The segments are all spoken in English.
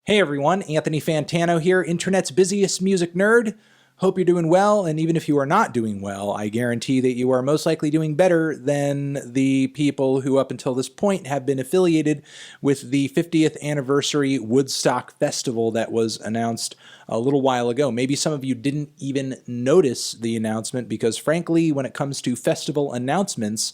Hey everyone, Anthony Fantano here, internet's busiest music nerd. Hope you're doing well, and even if you are not doing well, I guarantee that you are most likely doing better than the people who up until this point have been affiliated with the 50th anniversary Woodstock Festival that was announced a little while ago. Maybe some of you didn't even notice the announcement because frankly, when it comes to festival announcements,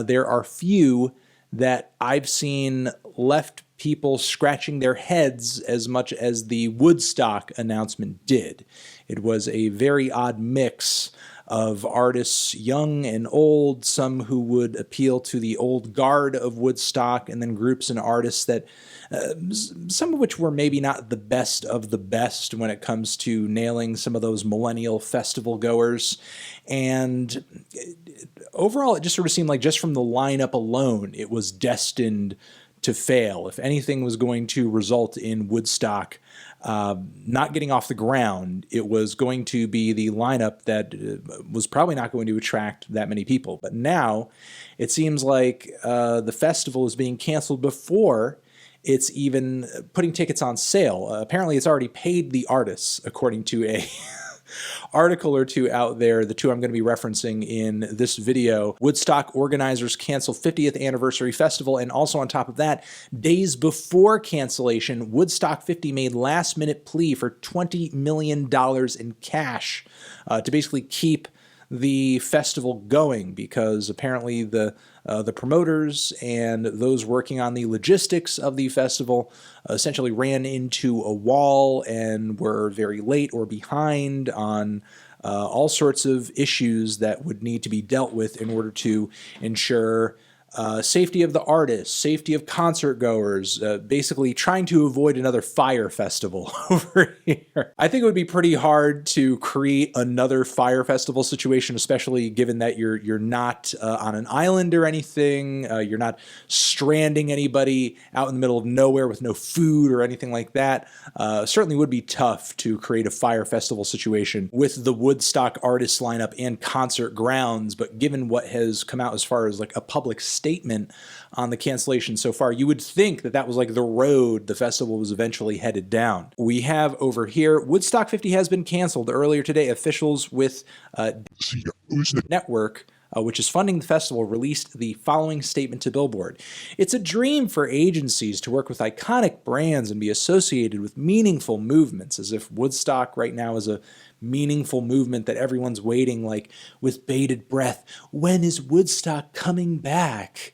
there are few that I've seen left people scratching their heads as much as the Woodstock announcement did. It was a very odd mix of artists, young and old, some who would appeal to the old guard of Woodstock, and then groups and artists that, some of which were maybe not the best of the best when it comes to nailing some of those millennial festival goers. And overall, it just sort of seemed like just from the lineup alone, it was destined to fail. If anything was going to result in Woodstock not getting off the ground, it was going to be the lineup that was probably not going to attract that many people. But now it seems like the festival is being canceled before it's even putting tickets on sale. Apparently it's already paid the artists, according to a article or two out there, the two I'm going to be referencing in this video. Woodstock organizers cancel 50th anniversary festival, and also on top of that, days before cancellation, Woodstock 50 made last-minute plea for $20 million in cash to basically keep the festival going, because apparently the promoters and those working on the logistics of the festival essentially ran into a wall and were very late or behind on all sorts of issues that would need to be dealt with in order to ensure safety of the artists, safety of concert goers, basically trying to avoid another fire festival over here. I think it would be pretty hard to create another fire festival situation, especially given that you're not on an island or anything. You're not stranding anybody out in the middle of nowhere with no food or anything like that. Certainly would be tough to create a fire festival situation with the Woodstock artist lineup and concert grounds, but given what has come out as far as like a public statement on the cancellation so far, you would think that that was like the road the festival was eventually headed down. We have over here, Woodstock 50 has been canceled. Earlier today, officials with Network, which is funding the festival, released the following statement to Billboard. It's a dream for agencies to work with iconic brands and be associated with meaningful movements, as if Woodstock right now is a meaningful movement that everyone's waiting like with bated breath. When is Woodstock coming back?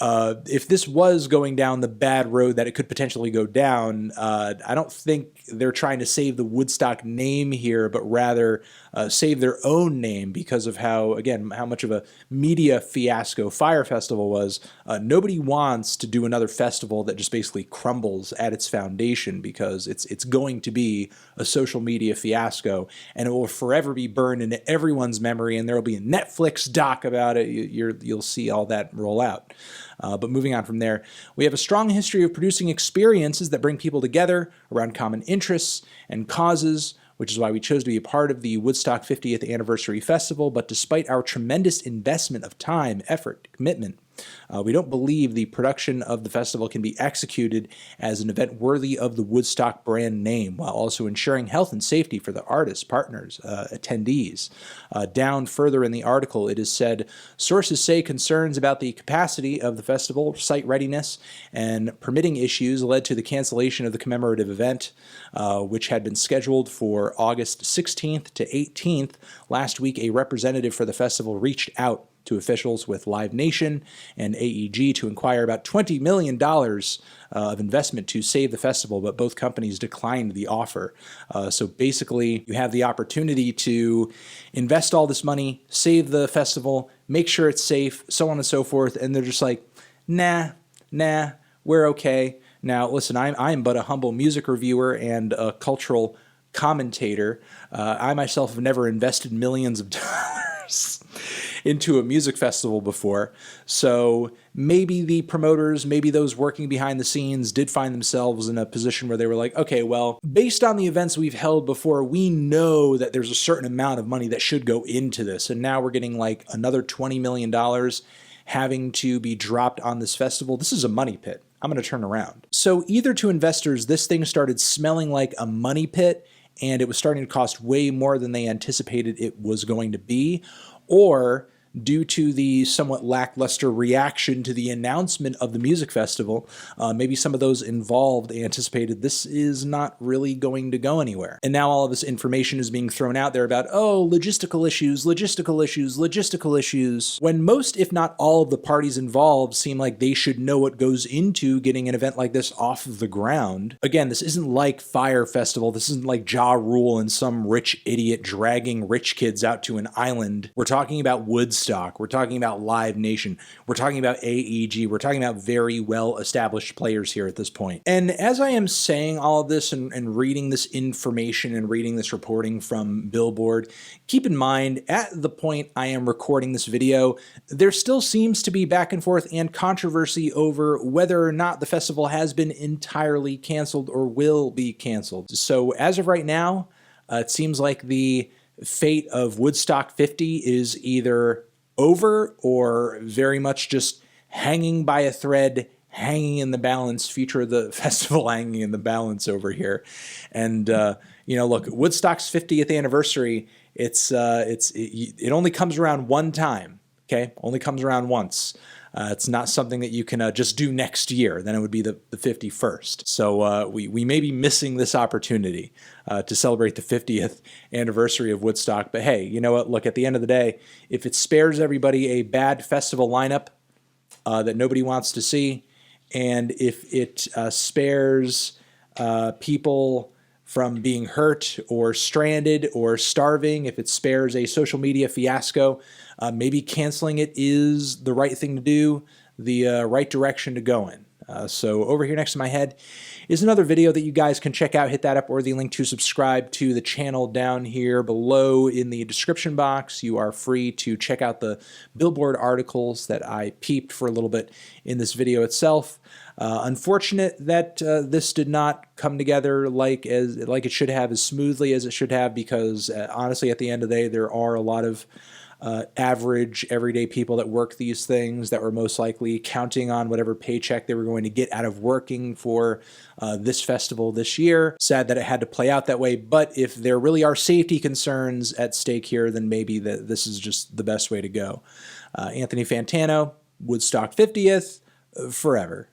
If this was going down the bad road that it could potentially go down, I don't think they're trying to save the Woodstock name here, but rather save their own name because of how, again, how much of a media fiasco Fire Festival was. Nobody wants to do another festival that just basically crumbles at its foundation, because it's going to be a social media fiasco, and it will forever be burned into everyone's memory, and there will be a Netflix doc about it. You'll see all that roll out. But moving on from there, we have a strong history of producing experiences that bring people together around common interests and causes, which is why we chose to be a part of the Woodstock 50th Anniversary Festival. But despite our tremendous investment of time, effort, commitment, we don't believe the production of the festival can be executed as an event worthy of the Woodstock brand name, while also ensuring health and safety for the artists, partners, attendees. Down further in the article, it is said, sources say concerns about the capacity of the festival, site readiness, and permitting issues led to the cancellation of the commemorative event, which had been scheduled for August 16th to 18th. Last week, a representative for the festival reached out to officials with Live Nation and AEG to inquire about $20 million of investment to save the festival, but both companies declined the offer. So basically, you have the opportunity to invest all this money, save the festival, make sure it's safe, so on and so forth, and they're just like, nah, we're okay. Now, listen, I'm but a humble music reviewer and a cultural commentator. I myself have never invested millions of dollars into a music festival before, so maybe the promoters, maybe those working behind the scenes did find themselves in a position where they were like, okay, well, based on the events we've held before, we know that there's a certain amount of money that should go into this, and now we're getting like another $20 million having to be dropped on this festival. This is a money pit. I'm going to turn around. So either to investors, this thing started smelling like a money pit and it was starting to cost way more than they anticipated it was going to be, or due to the somewhat lackluster reaction to the announcement of the music festival, maybe some of those involved anticipated this is not really going to go anywhere. And now all of this information is being thrown out there about, oh, logistical issues, logistical issues, logistical issues, when most, if not all of the parties involved seem like they should know what goes into getting an event like this off of the ground. Again, this isn't like Fire Festival. This isn't like Ja Rule and some rich idiot dragging rich kids out to an island. We're talking about Woodstock. We're talking about Live Nation. We're talking about AEG. We're talking about very well-established players here at this point. And as I am saying all of this and reading this information and reading this reporting from Billboard, keep in mind, at the point I am recording this video, there still seems to be back and forth and controversy over whether or not the festival has been entirely canceled or will be canceled. So as of right now, it seems like the fate of Woodstock 50 is either over or very much just hanging by a thread, hanging in the balance, future of the festival hanging in the balance over here. And, look, Woodstock's 50th anniversary, it only comes around one time, okay? Only comes around once. It's not something that you can just do next year. Then it would be the 51st. So we may be missing this opportunity to celebrate the 50th anniversary of Woodstock. But hey, you know what? Look, at the end of the day, if it spares everybody a bad festival lineup that nobody wants to see, and if it spares people from being hurt or stranded or starving, if it spares a social media fiasco, maybe canceling it is the right thing to do, the right direction to go in. So over here next to my head is another video that you guys can check out. Hit that up or the link to subscribe to the channel down here below in the description box. You are free to check out the Billboard articles that I peeped for a little bit in this video itself. Unfortunate that this did not come together like it should have, as smoothly as it should have, because honestly, at the end of the day, there are a lot of average, everyday people that work these things that were most likely counting on whatever paycheck they were going to get out of working for this festival this year. Sad that it had to play out that way, but if there really are safety concerns at stake here, then maybe this is just the best way to go. Anthony Fantano, Woodstock 50th, forever.